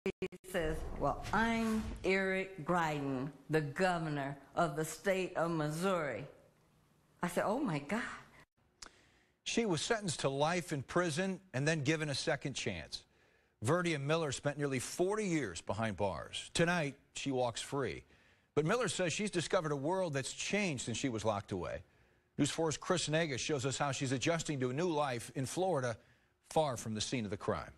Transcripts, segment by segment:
He says, well, I'm Eric Greitens, the governor of the state of Missouri. I said, oh, my God. She was sentenced to life in prison and then given a second chance. Verdia Miller spent nearly 40 years behind bars. Tonight, she walks free. But Miller says she's discovered a world that's changed since she was locked away. News 4's Chris Naga shows us how she's adjusting to a new life in Florida, far from the scene of the crime.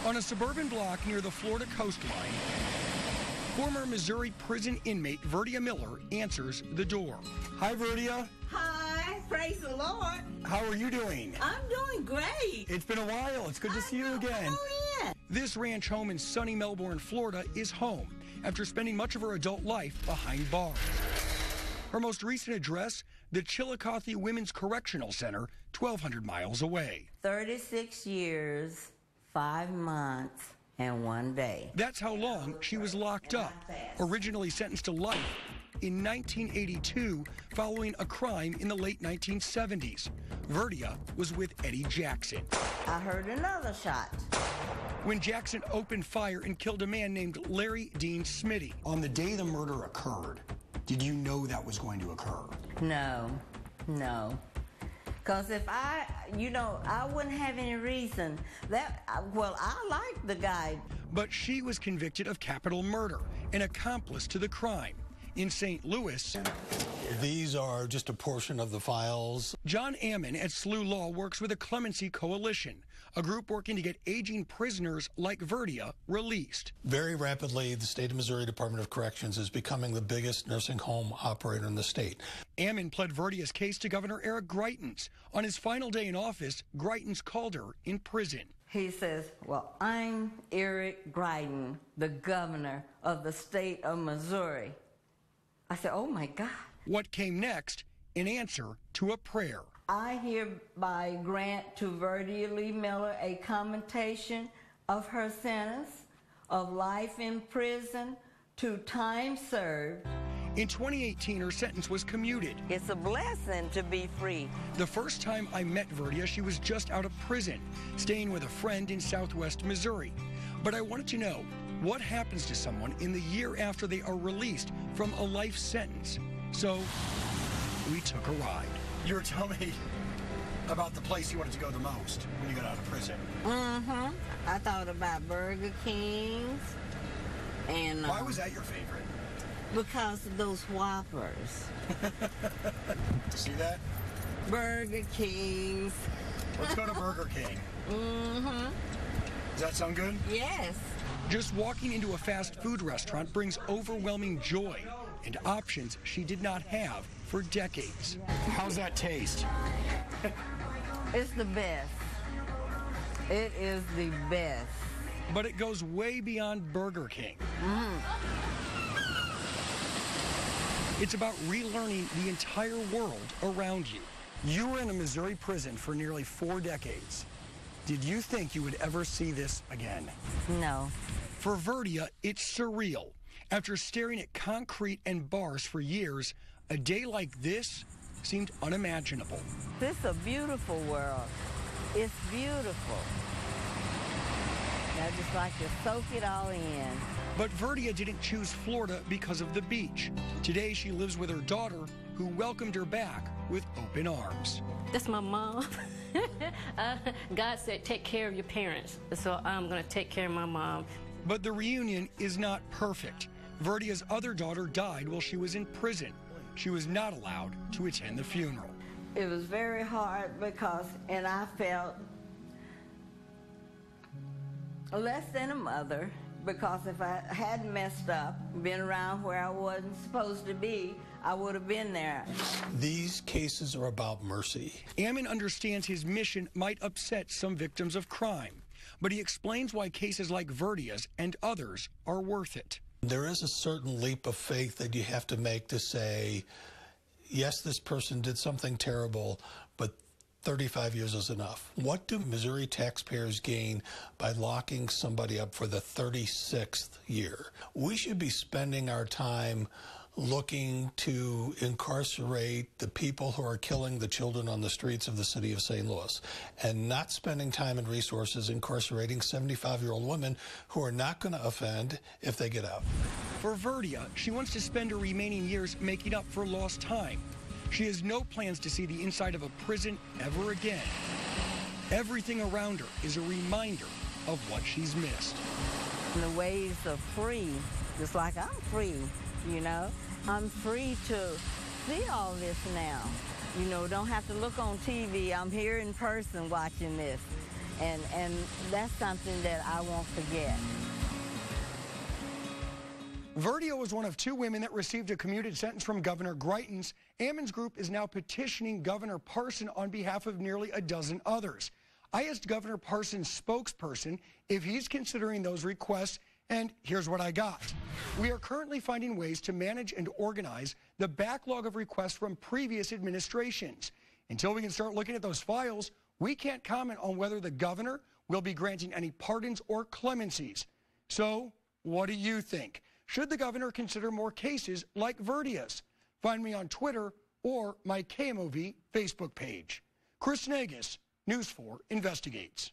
On a suburban block near the Florida coastline, former Missouri prison inmate Verdia Miller answers the door. Hi, Verdia. Hi, praise the Lord. How are you doing? I'm doing great. It's been a while. It's good to see you again. Oh, yeah. This ranch home in sunny Melbourne, Florida is home after spending much of her adult life behind bars. Her most recent address, the Chillicothe Women's Correctional Center, 1,200 miles away. 36 years, 5 months, and 1 day. That's how long she was locked up, originally sentenced to life in 1982 following a crime in the late 1970s. Verdia was with Eddie Jackson. I heard another shot. When Jackson opened fire and killed a man named Larry Dean Smitty. On the day the murder occurred, did you know that was going to occur? No. Because if I wouldn't have any reason well, I like the guy. But she was convicted of capital murder, an accomplice to the crime. In St. Louis, These are just a portion of the files. John Ammon at SLU Law works with a clemency coalition, a group working to get aging prisoners like Verdia released. Very rapidly, the state of Missouri Department of Corrections is becoming the biggest nursing home operator in the state. Ammon pled Verdia's case to Governor Eric Greitens. On his final day in office, Greitens called her in prison. He says, well, I'm Eric Greitens, the governor of the state of Missouri. I said, oh, my God. What came next? An answer to a prayer. I hereby grant to Verdia Lee Miller a commutation of her sentence of life in prison to time served. In 2018, her sentence was commuted. It's a blessing to be free. The first time I met Verdia, she was just out of prison, staying with a friend in southwest Missouri. But I wanted to know, what happens to someone in the year after they are released from a life sentence? So we took a ride. You were telling me about the place you wanted to go the most when you got out of prison. Mm-hmm. I thought about Burger Kings. And Why was that your favorite? because of those Whoppers. See that? Burger Kings. Let's go to Burger King. Mm-hmm. Does that sound good? Yes. Just walking into a fast food restaurant brings overwhelming joy and options she did not have for decades. How's that taste? It's the best. It is the best. But it goes way beyond Burger King. It's about relearning the entire world around you. You were in a Missouri prison for nearly 4 decades. Did you think you would ever see this again? No. For Verdia, it's surreal. After staring at concrete and bars for years, a day like this seemed unimaginable. This is a beautiful world. It's beautiful. I just like to soak it all in. But Verdia didn't choose Florida because of the beach. Today, she lives with her daughter, who welcomed her back with open arms. That's my mom. God said, take care of your parents. So I'm going to take care of my mom. But the reunion is not perfect. Verdia's other daughter died while she was in prison. She was not allowed to attend the funeral. It was very hard and I felt less than a mother, because if I hadn't messed up, been around where I wasn't supposed to be, I would have been there. These cases are about mercy. Ammon understands his mission might upset some victims of crime, but he explains why cases like Verdia's and others are worth it. There is a certain leap of faith that you have to make to say, yes, this person did something terrible, but 35 years is enough. What do Missouri taxpayers gain by locking somebody up for the 36th year? We should be spending our time looking to incarcerate the people who are killing the children on the streets of the city of St. Louis and not spending time and resources incarcerating 75-year-old women who are not going to offend if they get out. For Verdia, she wants to spend her remaining years making up for lost time. She has no plans to see the inside of a prison ever again. Everything around her is a reminder of what she's missed. The ways are free, just like I'm free, you know. I'm free to see all this now. You know, don't have to look on TV. I'm here in person watching this. And that's something that I won't forget. Verdia was one of 2 women that received a commuted sentence from Governor Greitens. Ammon's group is now petitioning Governor Parson on behalf of nearly a dozen others. I asked Governor Parson's spokesperson if he's considering those requests, and here's what I got. We are currently finding ways to manage and organize the backlog of requests from previous administrations. Until we can start looking at those files, we can't comment on whether the governor will be granting any pardons or clemencies. So, what do you think? Should the governor consider more cases like Verdia's? Find me on Twitter or my KMOV Facebook page. Chris Nagus, News 4 Investigates.